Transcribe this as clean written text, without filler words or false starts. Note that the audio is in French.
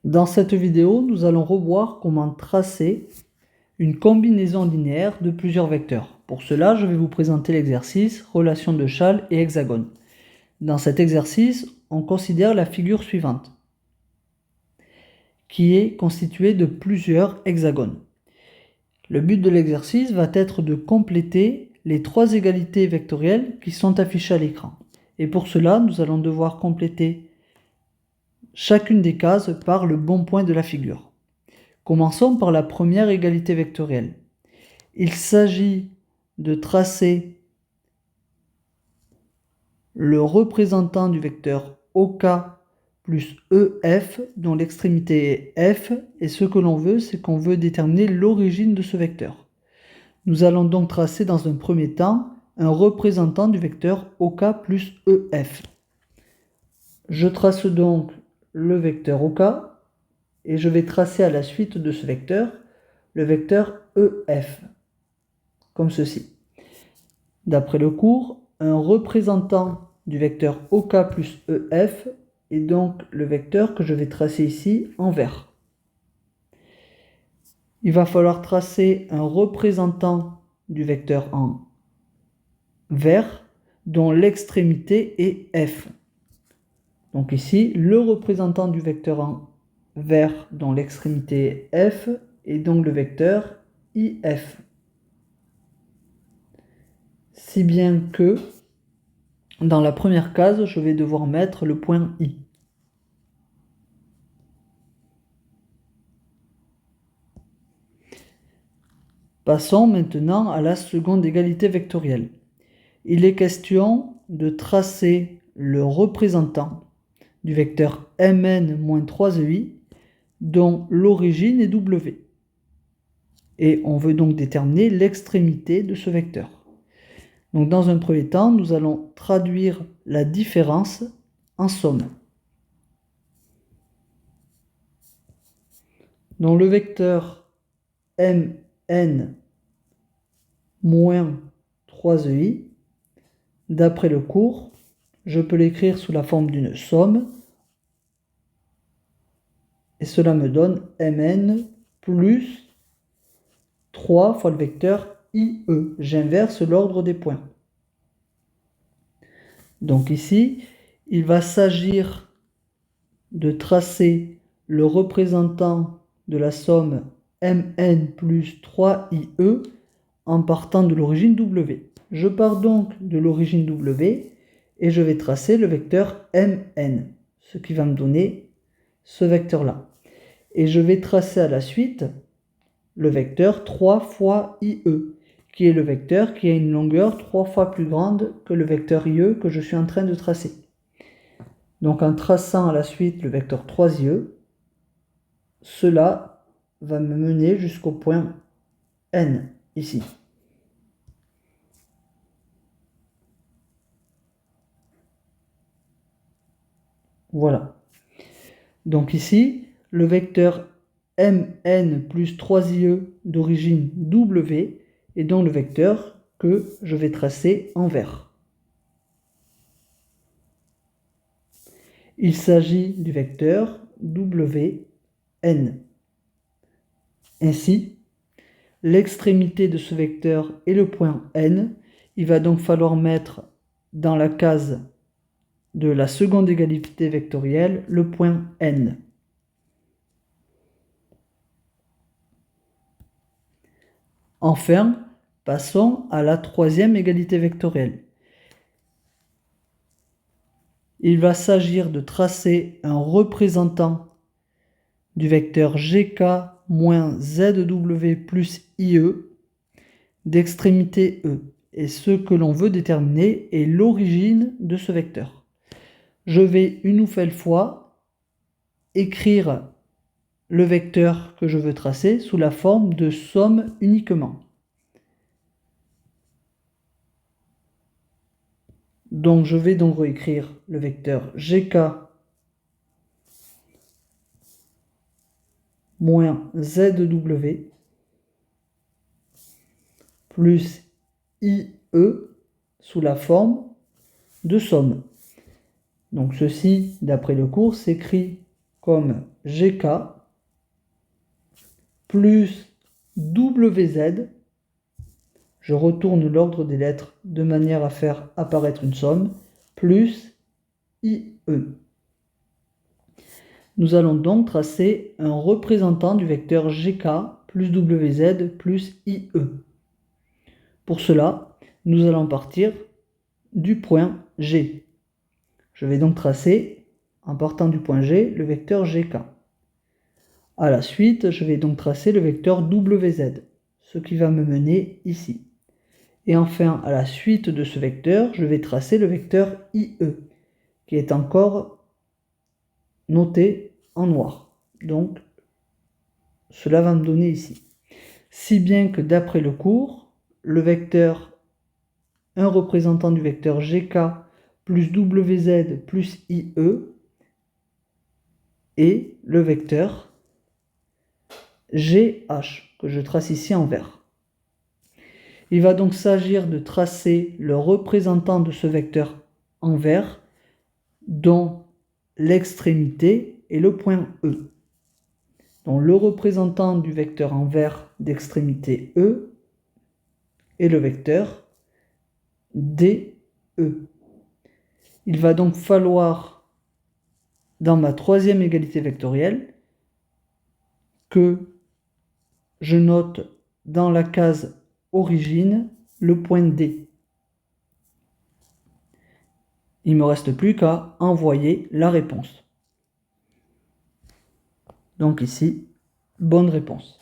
Dans cette vidéo, nous allons revoir comment tracer une combinaison linéaire de plusieurs vecteurs. Pour cela, je vais vous présenter l'exercice relation de Chasles et hexagone. Dans cet exercice, on considère la figure suivante, qui est constituée de plusieurs hexagones. Le but de l'exercice va être de compléter les trois égalités vectorielles qui sont affichées à l'écran. Et pour cela, nous allons devoir compléter chacune des cases par le bon point de la figure. Commençons par la première égalité vectorielle. Il s'agit de tracer le représentant du vecteur OK plus EF, dont l'extrémité est F, et ce que l'on veut, c'est qu'on veut déterminer l'origine de ce vecteur. Nous allons donc tracer dans un premier temps un représentant du vecteur OK plus EF. Je trace donc le vecteur OK, et je vais tracer à la suite de ce vecteur le vecteur EF, comme ceci. D'après le cours, un représentant du vecteur OK plus EF est donc le vecteur que je vais tracer ici en vert. Il va falloir tracer un représentant du vecteur en vert dont l'extrémité est F. Donc ici, le représentant du vecteur en vert dont l'extrémité est F est donc le vecteur IF. Si bien que dans la première case, je vais devoir mettre le point I. Passons maintenant à la seconde égalité vectorielle. Il est question de tracer le représentant du vecteur Mn-3i dont l'origine est W. Et on veut donc déterminer l'extrémité de ce vecteur. Donc dans un premier temps, nous allons traduire la différence en somme. Donc le vecteur Mn-3i, d'après le cours, je peux l'écrire sous la forme d'une somme, et cela me donne Mn plus 3 fois le vecteur IE. J'inverse l'ordre des points. Donc ici, il va s'agir de tracer le représentant de la somme Mn plus 3IE en partant de l'origine W. Je pars donc de l'origine W et je vais tracer le vecteur Mn, ce qui va me donner ce vecteur-là. Et je vais tracer à la suite le vecteur 3 fois IE, qui est le vecteur qui a une longueur 3 fois plus grande que le vecteur IE que je suis en train de tracer. Donc en traçant à la suite le vecteur 3IE, cela va me mener jusqu'au point N, ici. Voilà. Donc ici, le vecteur Mn plus 3IE d'origine W est donc le vecteur que je vais tracer en vert. Il s'agit du vecteur Wn. Ainsi, l'extrémité de ce vecteur est le point N. Il va donc falloir mettre dans la case de la seconde égalité vectorielle le point N. Enfin, passons à la troisième égalité vectorielle. Il va s'agir de tracer un représentant du vecteur GK moins ZW plus IE d'extrémité E. Et ce que l'on veut déterminer est l'origine de ce vecteur. Je vais une nouvelle fois écrire le vecteur que je veux tracer sous la forme de somme uniquement. Donc je vais donc réécrire le vecteur GK moins ZW plus IE sous la forme de somme. Donc ceci, d'après le cours, s'écrit comme GK plus WZ. Je retourne l'ordre des lettres de manière à faire apparaître une somme, plus IE. Nous allons donc tracer un représentant du vecteur GK plus WZ plus IE. Pour cela, nous allons partir du point G. Je vais donc tracer, en partant du point G, le vecteur GK. À la suite, je vais donc tracer le vecteur WZ, ce qui va me mener ici. Et enfin, à la suite de ce vecteur, je vais tracer le vecteur IE, qui est encore noté en noir. Donc, cela va me donner ici. Si bien que d'après le cours, un représentant du vecteur GK plus WZ plus IE est le vecteur GH, que je trace ici en vert. Il va donc s'agir de tracer le représentant de ce vecteur en vert, dont l'extrémité est le point E. Donc le représentant du vecteur en vert d'extrémité E est le vecteur DE. Il va donc falloir, dans ma troisième égalité vectorielle, que je note dans la case origine le point D. Il ne me reste plus qu'à envoyer la réponse. Donc ici, bonne réponse.